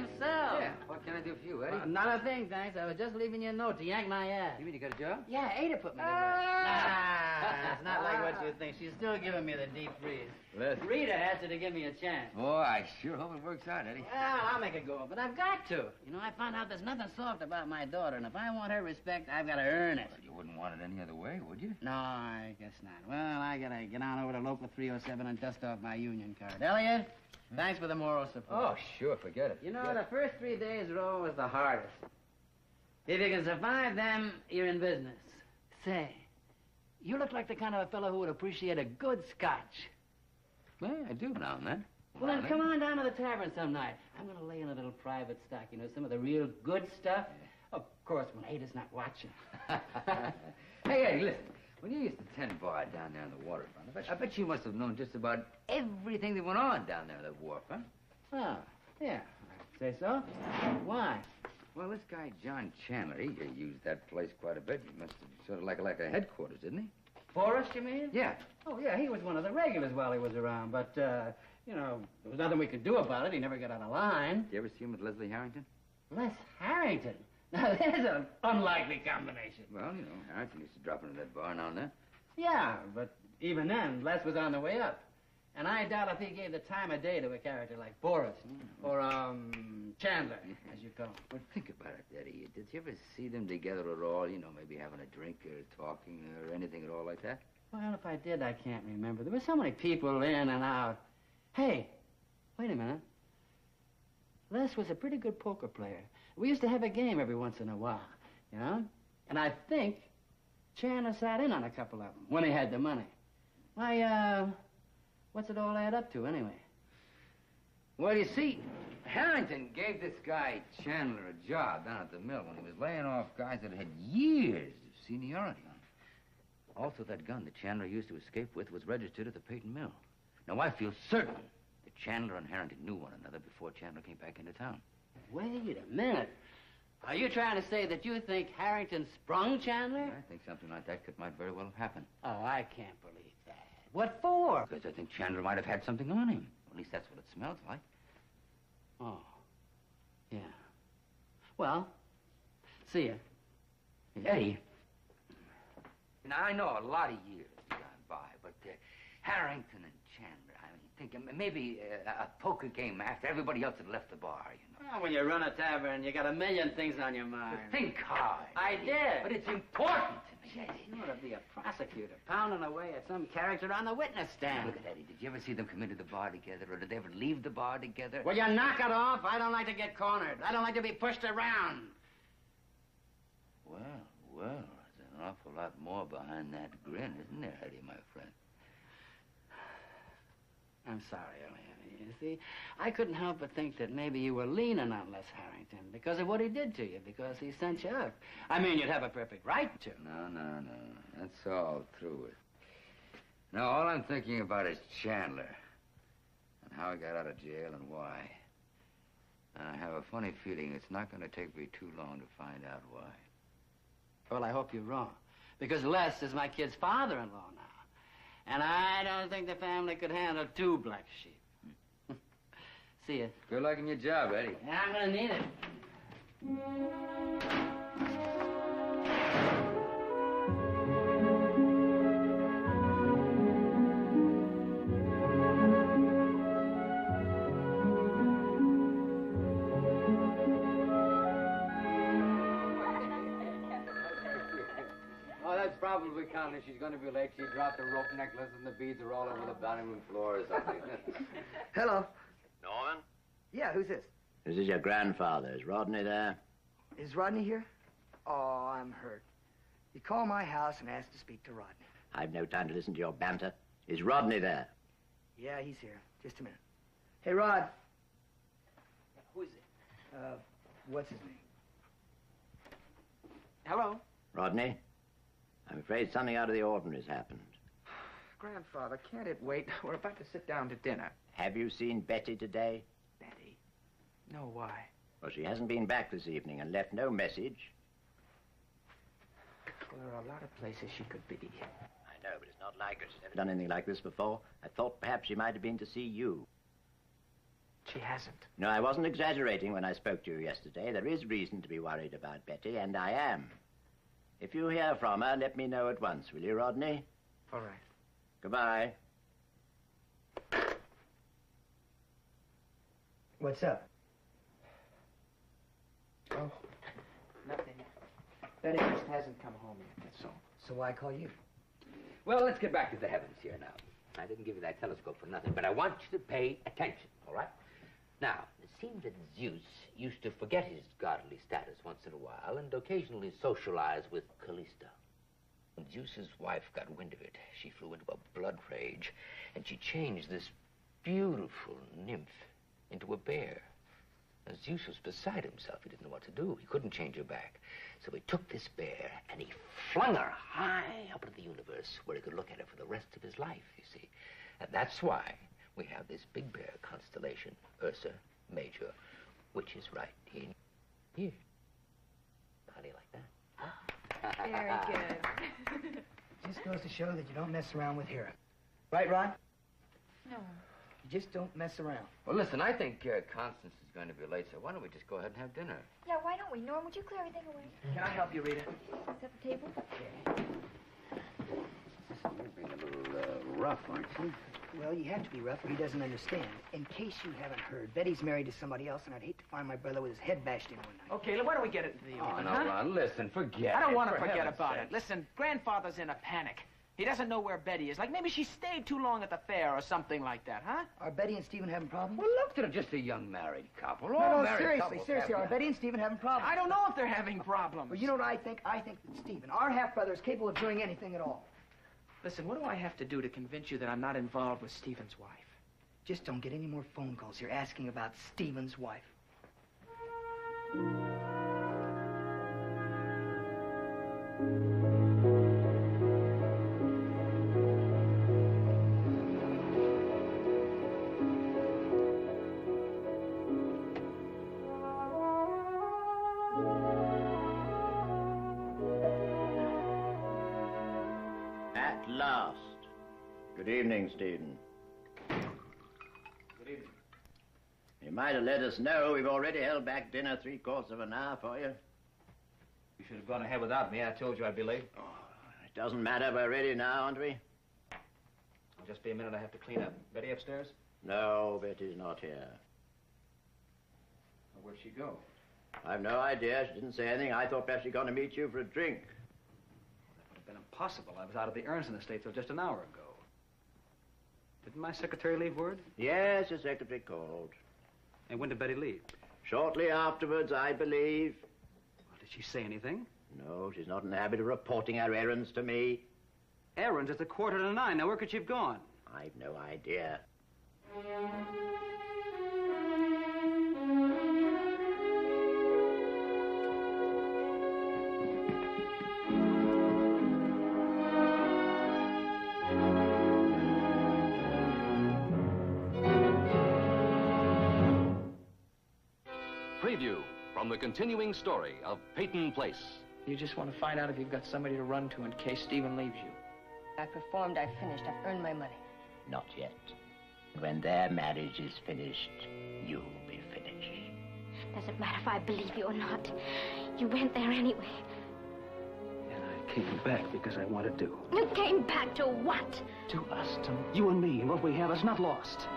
himself. Yeah, what can I do for you, Eddie? Not a thing, thanks. I was just leaving you a note to yank my ass. You mean you got a job? Yeah, Ada put me to work. Nah, it's not like what you think. She's still giving me the deep freeze. Listen. Rita asked her to give me a chance. Oh, I sure hope it works out, Eddie. Well, I'll make it go, but I've got to. You know, I found out there's nothing soft about my daughter, and if I want her respect, I've got to earn it. Well, you wouldn't want it any other way, would you? No, I guess not. Well, I gotta get on over to local 307 and dust off my union card. Elliot, thanks for the moral support. Oh, sure, forget it. You know, the first 3 days are always the hardest. If you can survive them, you're in business. Say, you look like the kind of a fellow who would appreciate a good scotch. Well, I do now and then. Well, then come on down to the tavern some night. I'm gonna lay in a little private stock, you know, some of the real good stuff. Of course, when Ada's not watching. Hey, listen. When you used to tend bar down there on the waterfront, I bet you must have known just about everything that went on down there on the wharf, huh? Oh, yeah. I'd say so. Why? Well, this guy, John Chandler, he used that place quite a bit. He must have sort of like a headquarters, didn't he? Forrest, you mean? Yeah. Oh, yeah, he was one of the regulars while he was around, but, you know, there was nothing we could do about it. He never got out of line. Did you ever see him with Leslie Harrington? Les Harrington? Now, there's an unlikely combination. Well, you know, Harrington used to drop into that bar now and then. Yeah, but even then, Les was on the way up. And I doubt if he gave the time of day to a character like Forrest, or, Chandler, as you call him. Well, think about it, Eddie. Did you ever see them together at all? You know, maybe having a drink or talking or anything at all like that? Well, if I did, I can't remember. There were so many people in and out. Hey, wait a minute. Les was a pretty good poker player. We used to have a game every once in a while, you know? And I think Chandler sat in on a couple of them when he had the money. Why, what's it all add up to, anyway? Well, you see, Harrington gave this guy Chandler a job down at the mill when he was laying off guys that had years of seniority on them. Also, that gun that Chandler used to escape with was registered at the PEYTON mill. Now, I feel certain that Chandler and Harrington knew one another before Chandler came back into town. Wait a minute. Are you trying to say that you think Harrington sprung Chandler? Yeah, I think something like that might very well have happened. Oh, I can't believe that. What for? Because I think Chandler might have had something on him. At least that's what it smells like. Oh, yeah. Well, see ya. Eddie, now, I know a lot of years have gone by, but Harrington and Chandler, I mean, think maybe a poker game after everybody else had left the bar, you know. Well, when you run a tavern, you got a million things on your mind. But think hard. I did. But it's important to me. You ought to be a prosecutor, pounding away at some character on the witness stand. Look at Eddie. Did you ever see them come into the bar together, or did they ever leave the bar together? Well, you knock it off. I don't like to get cornered. I don't like to be pushed around. Well, there's an awful lot more behind that grin, isn't there, Eddie, my friend? I'm sorry, Elliot. You see, I couldn't help but think that maybe you were leaning on Les Harrington because of what he did to you, because he sent you up. I mean, you'd have a perfect right to. No. That's all through with. No, all I'm thinking about is Chandler and how he got out of jail and why. And I have a funny feeling it's not going to take me too long to find out why. Well, I hope you're wrong, because Les is my kid's father-in-law now. And I don't think the family could handle 2 black sheep. See ya. Good luck in your job, Eddie. Yeah, I'm gonna need it. Oh, that's probably Connie. She's going to be late. She dropped the rope necklace and the beads are all over the dining room floor or something. Hello. Norman? Yeah, who's this? This is your grandfather. Is Rodney there? Is Rodney here? Oh, I'm hurt. You call my house and ask to speak to Rodney. I've no time to listen to your banter. Is Rodney there? Yeah, he's here. Just a minute. Hey, Rod. Who is it? What's his name? Hello? Rodney? I'm afraid something out of the ordinary has happened. Grandfather, can't it wait? We're about to sit down to dinner. Have you seen Betty today? Betty? No, why? Well, she hasn't been back this evening and left no message. Well, there are a lot of places she could be. I know, but it's not like her. She's never done anything like this before. I thought perhaps she might have been to see you. She hasn't. No, I wasn't exaggerating when I spoke to you yesterday. There is reason to be worried about Betty, and I am. If you hear from her, let me know at once, will you, Rodney? All right. Goodbye. What's up? Oh, nothing. Betty just hasn't come home yet, that's all. So why call you? Well, let's get back to the heavens here now. I didn't give you that telescope for nothing, but I want you to pay attention, all right? Now, it seems that Zeus used to forget his godly status once in a while and occasionally socialize with Callista. When Zeus's wife got wind of it, she flew into a blood rage, and she changed this beautiful nymph into a bear. Now, Zeus was beside himself. He didn't know what to do. He couldn't change her back. So he took this bear and he flung her high up into the universe where he could look at her for the rest of his life, you see. And that's why we have this big bear constellation, Ursa Major, which is right in here. How do you like that? Huh? Very good. Just goes to show that you don't mess around with Hera. Right, Ron? No. You just don't mess around. Well, listen, I think Constance is going to be late, so why don't we just go ahead and have dinner? Yeah, why don't we? Norm, would you clear everything away? Can I help you, Rita? Set the table? You're being a little rough, aren't you? Well, you have to be rough or he doesn't understand. In case you haven't heard, Betty's married to somebody else, and I'd hate to find my brother with his head bashed in one night. Okay, why don't we get into the Oh, argument, no, huh? Ron, listen, forget I don't it, want to for forget heaven's about sake. it. Listen, Grandfather's in a panic. He doesn't know where Betty is. Like, maybe she stayed too long at the fair or something like that, huh? Are Betty and Stephen having problems? Well, look, they're just a young married couple. All No, married seriously, couples seriously, have are Betty and Stephen having problems? I don't know if they're having problems. Well, you know what I think? I think that Stephen, our half-brother, is capable of doing anything at all. Listen, what do I have to do to convince you that I'm not involved with Stephen's wife? Just don't get any more phone calls here asking about Stephen's wife. At last. Good evening, Stephen. Good evening. You might have let us know. We've already held back dinner 3/4 of an hour for you. You should have gone ahead without me. I told you I'd be late. Oh, it doesn't matter. We're ready now, aren't we? I'll just be a minute. I have to clean up. Betty upstairs? No, Betty's not here. Well, where'd she go? I've no idea. She didn't say anything. I thought perhaps she'd gone to meet you for a drink. That would have been impossible. I was out of the Ernst estate till just an hour ago. Didn't my secretary leave word? Yes, your secretary called. And when did Betty leave? Shortly afterwards, I believe. Well, did she say anything? No, she's not in the habit of reporting her errands to me. Errands, it's 8:45. Now, where could she have gone? I've no idea. Preview from the continuing story of Peyton Place. You just want to find out if you've got somebody to run to in case Stephen leaves you. I performed, I finished, I've earned my money. Not yet. When their marriage is finished, you'll be finished. Doesn't matter if I believe you or not. You went there anyway. And I came back because I wanted to. You came back to what? To us, to you and me. What we have is not lost.